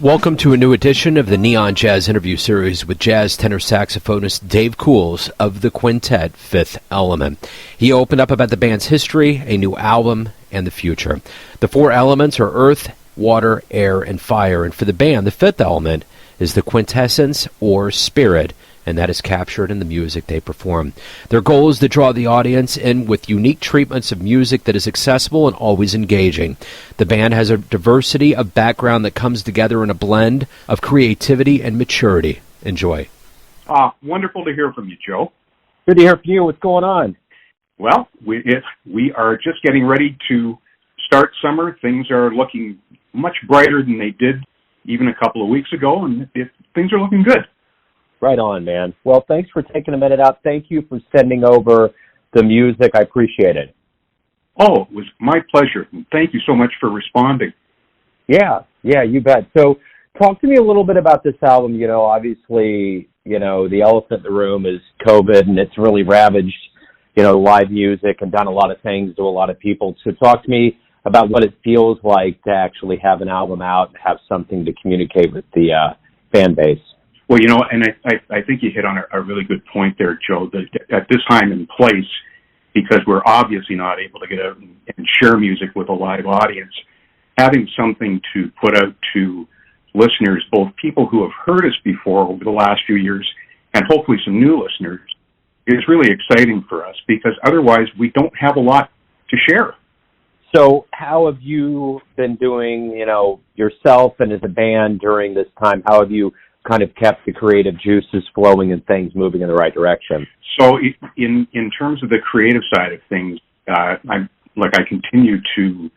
Welcome to a new edition of the Neon Jazz interview series with jazz tenor saxophonist Dave Coules of the Quintet Fifth Element. He opened up about the band's history, a new album, and the future. The four elements are earth, water, air, and fire. And for the band, the fifth element is the quintessence or spirit, and that is captured in the music they perform. Their goal is to draw the audience in with unique treatments of music that is accessible and always engaging. The band has a diversity of background that comes together in a blend of creativity and maturity. Enjoy. Wonderful to hear from you, Joe. Good to hear from you. What's going on? Well, we are just getting ready to start summer. Things are looking much brighter than they did even a couple of weeks ago, and things are looking good. Right on, man. Well, thanks for taking a minute out. Thank you for sending over the music. I appreciate it. Oh, it was my pleasure. And thank you so much for responding. Yeah, you bet. So talk to me a little bit about this album. You know, obviously, the elephant in the room is COVID, and it's really ravaged, live music and done a lot of things to a lot of people. So talk to me about what it feels like to actually have an album out and have something to communicate with the fan base. Well, and I think you hit on a really good point there, Joe, that at this time and place, because we're obviously not able to get out and share music with a live audience, having something to put out to listeners, both people who have heard us before over the last few years and hopefully some new listeners, is really exciting for us because otherwise we don't have a lot to share. So how have you been doing, yourself and as a band during this time? How have you kind of kept the creative juices flowing and things moving in the right direction? So in terms of the creative side of things, I continue to,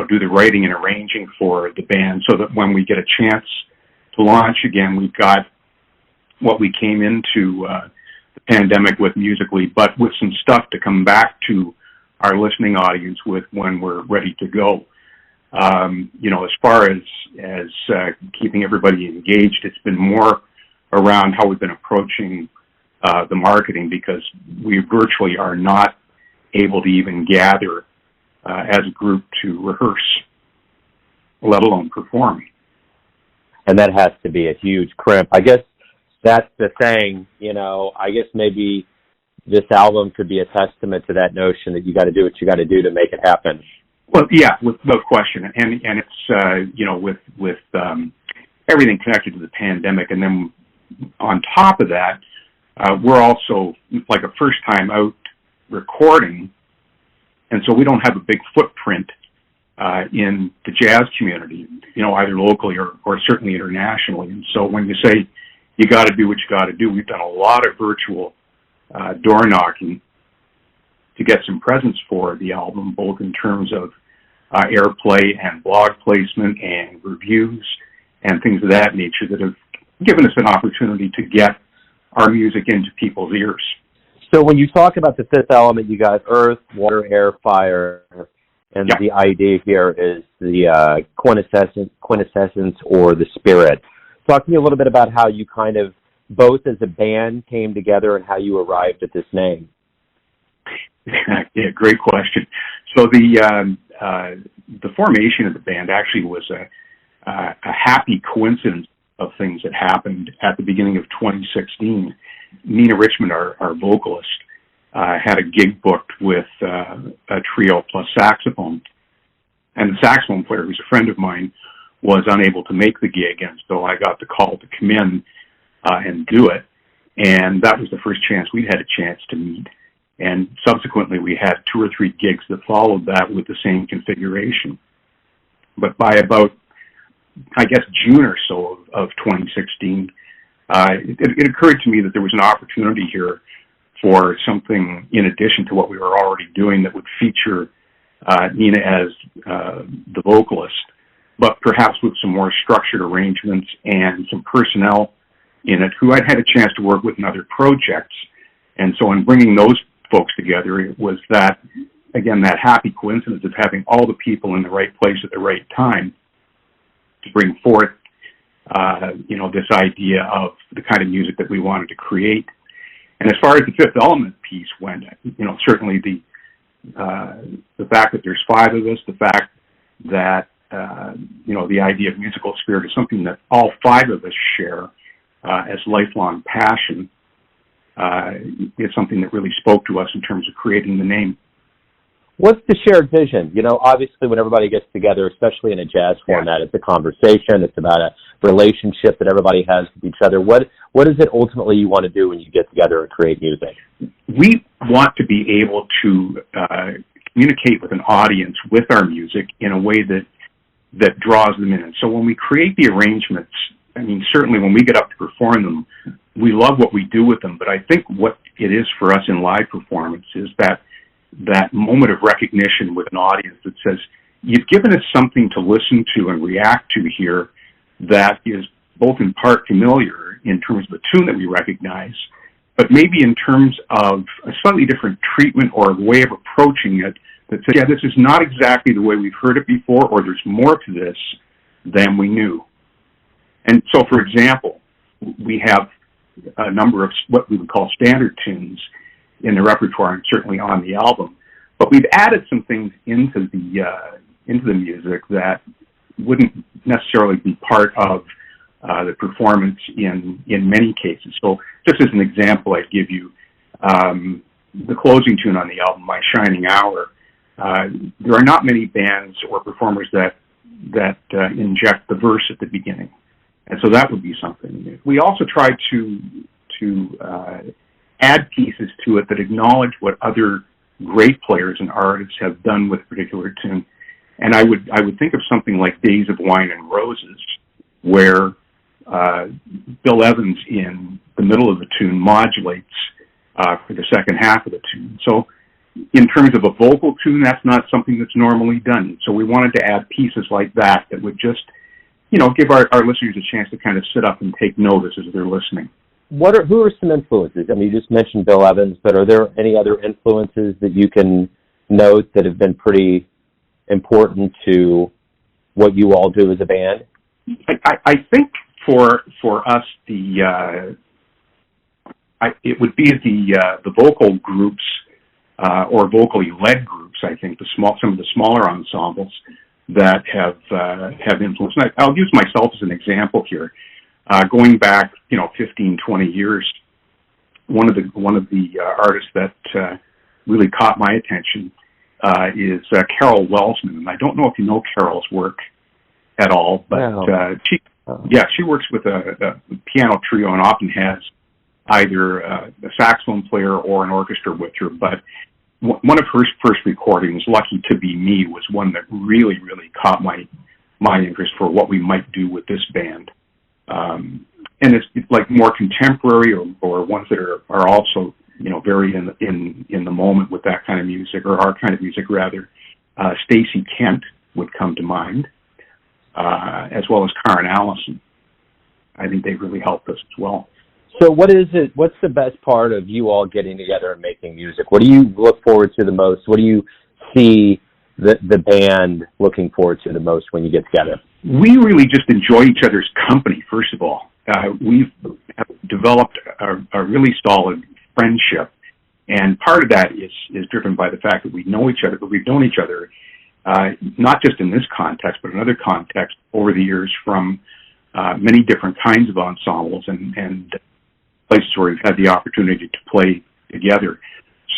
do the writing and arranging for the band so that when we get a chance to launch again, we've got what we came into the pandemic with musically, but with some stuff to come back to our listening audience with when we're ready to go. As far as keeping everybody engaged, it's been more around how we've been approaching the marketing because we virtually are not able to even gather as a group to rehearse, let alone perform. And that has to be a huge crimp. I guess that's the thing, I guess maybe this album could be a testament to that notion that you got to do what you got to do to make it happen. Well, yeah, without question, and it's with everything connected to the pandemic, and then on top of that, we're also like a first time out recording, and so we don't have a big footprint in the jazz community, either locally or certainly internationally. And so when you say you got to do what you got to do, we've done a lot of virtual door knocking to get some presence for the album, both in terms of airplay and blog placement and reviews and things of that nature that have given us an opportunity to get our music into people's ears. So when you talk about the fifth element, you got earth, water, air, fire, and yeah. The idea here is the quintessence or the spirit. Talk to me a little bit about how you kind of, both as a band, came together and how you arrived at this name. Yeah, great question. So the formation of the band actually was a happy coincidence of things that happened at the beginning of 2016. Nina Richmond, our vocalist, had a gig booked with a trio plus saxophone, and the saxophone player, who's a friend of mine, was unable to make the gig, and so I got the call to come in and do it, and that was the first chance we'd had a chance to meet. And subsequently, we had 2 or 3 gigs that followed that with the same configuration. But by about, I guess, June or so of 2016, it occurred to me that there was an opportunity here for something in addition to what we were already doing that would feature Nina as the vocalist, but perhaps with some more structured arrangements and some personnel in it who I'd had a chance to work with in other projects. And so in bringing those folks together, it was that, again, that happy coincidence of having all the people in the right place at the right time to bring forth, this idea of the kind of music that we wanted to create. And as far as the fifth element piece went, certainly the fact that there's 5 of us, the fact that the idea of musical spirit is something that all five of us share as lifelong passion. It's something that really spoke to us in terms of creating the name. What's the shared vision? Obviously when everybody gets together, especially in a jazz format, it's a conversation. It's about a relationship that everybody has with each other. What is it ultimately you want to do when you get together and create music? We want to be able to communicate with an audience with our music in a way that draws them in. And so when we create the arrangements, certainly when we get up to perform them, we love what we do with them. But I think what it is for us in live performance is that moment of recognition with an audience that says, you've given us something to listen to and react to here that is both in part familiar in terms of the tune that we recognize, but maybe in terms of a slightly different treatment or way of approaching it that says, this is not exactly the way we've heard it before, or there's more to this than we knew. And so, for example, we have a number of what we would call standard tunes in the repertoire and certainly on the album, but we've added some things into the music that wouldn't necessarily be part of the performance in many cases. So just as an example, I'd give you the closing tune on the album, My Shining Hour. There are not many bands or performers that inject the verse at the beginning. And so that would be something. We also try to add pieces to it that acknowledge what other great players and artists have done with a particular tune. And I would think of something like Days of Wine and Roses, where Bill Evans in the middle of the tune modulates for the second half of the tune. So in terms of a vocal tune, that's not something that's normally done. So we wanted to add pieces like that would just, give our listeners a chance to kind of sit up and take notice as they're listening. Who are some influences? You just mentioned Bill Evans, but are there any other influences that you can note that have been pretty important to what you all do as a band? I think for us, it would be the vocal groups or vocally led groups. I think some of the smaller ensembles that have influenced. And I'll use myself as an example here. Going back, 15, 20 years, one of the artists that really caught my attention is Carol Welsman. And I don't know if you know Carol's work at all, but she works with a piano trio and often has either a saxophone player or an orchestra with her. But one of her first recordings, Lucky to Be Me, was one that really, really caught my interest for what we might do with this band. And it's like more contemporary or ones that are also, very in the moment with that kind of music, or our kind of music rather. Stacey Kent would come to mind, as well as Karen Allison. I think they've really helped us as well. So what's the best part of you all getting together and making music? What do you look forward to the most? What do you see the band looking forward to the most when you get together? We really just enjoy each other's company, first of all. We've developed a really solid friendship, and part of that is driven by the fact that we know each other, but we've known each other not just in this context, but in other contexts over the years from many different kinds of ensembles and places where we've had the opportunity to play together.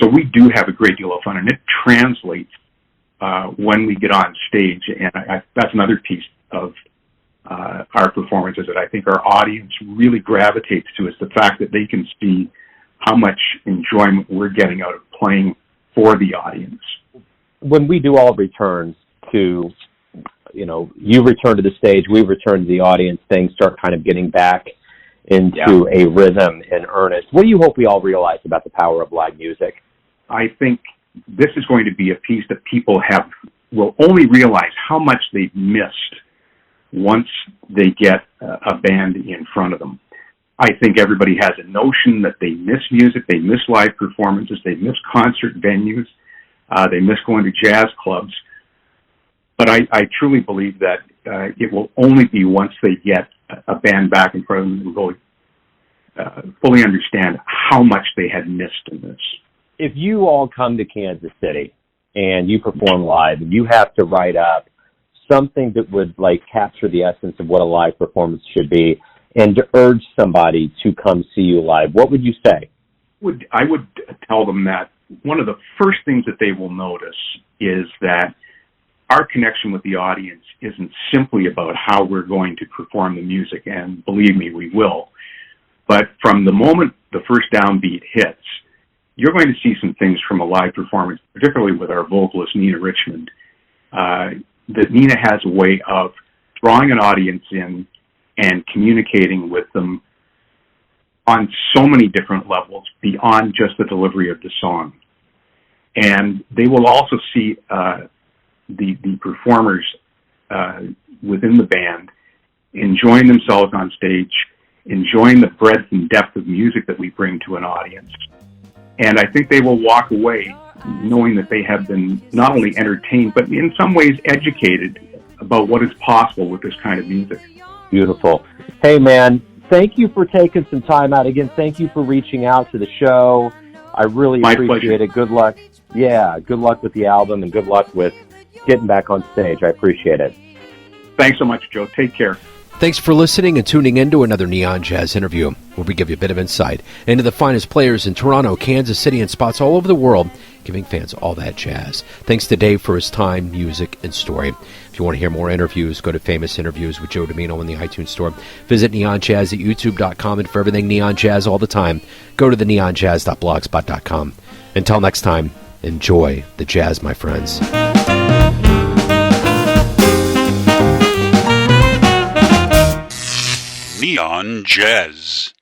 So we do have a great deal of fun, and it translates when we get on stage. And that's another piece of our performances that I think our audience really gravitates to, is the fact that they can see how much enjoyment we're getting out of playing for the audience. When we do all returns to, you return to the stage, we return to the audience, things start kind of getting back into a rhythm in earnest. What do you hope we all realize about the power of live music? I think this is going to be a piece that people will only realize how much they've missed once they get a band in front of them. I think everybody has a notion that they miss music, they miss live performances, they miss concert venues, they miss going to jazz clubs. But I truly believe that it will only be once they get a band back in front of them and really fully understand how much they had missed in this. If you all come to Kansas City and you perform live and you have to write up something that would like capture the essence of what a live performance should be, and to urge somebody to come see you live, what would you say? I would tell them that one of the first things that they will notice is that our connection with the audience isn't simply about how we're going to perform the music, and believe me, we will. But from the moment the first downbeat hits, you're going to see some things from a live performance, particularly with our vocalist, Nina Richmond, that Nina has a way of drawing an audience in and communicating with them on so many different levels beyond just the delivery of the song. And they will also see the performers within the band enjoying themselves on stage, enjoying the breadth and depth of music that we bring to an audience. And I think they will walk away knowing that they have been not only entertained, but in some ways educated about what is possible with this kind of music. Beautiful. Hey, man, thank you for taking some time out. Again, thank you for reaching out to the show. I really appreciate it. Good luck. Yeah, good luck with the album, and good luck with getting back on stage. I appreciate it. Thanks so much, Joe. Take care. Thanks for listening and tuning in to another Neon Jazz interview, where we give you a bit of insight into the finest players in Toronto, Kansas City, and spots all over the world, giving fans all that jazz. Thanks to Dave for his time, music, and story. If you want to hear more interviews, go to Famous Interviews with Joe Domino in the iTunes Store. Visit neonjazz at youtube.com, and for everything Neon Jazz all the time, go to the neonjazz.blogspot.com. Until next time, enjoy the jazz, my friends. Neon Jazz.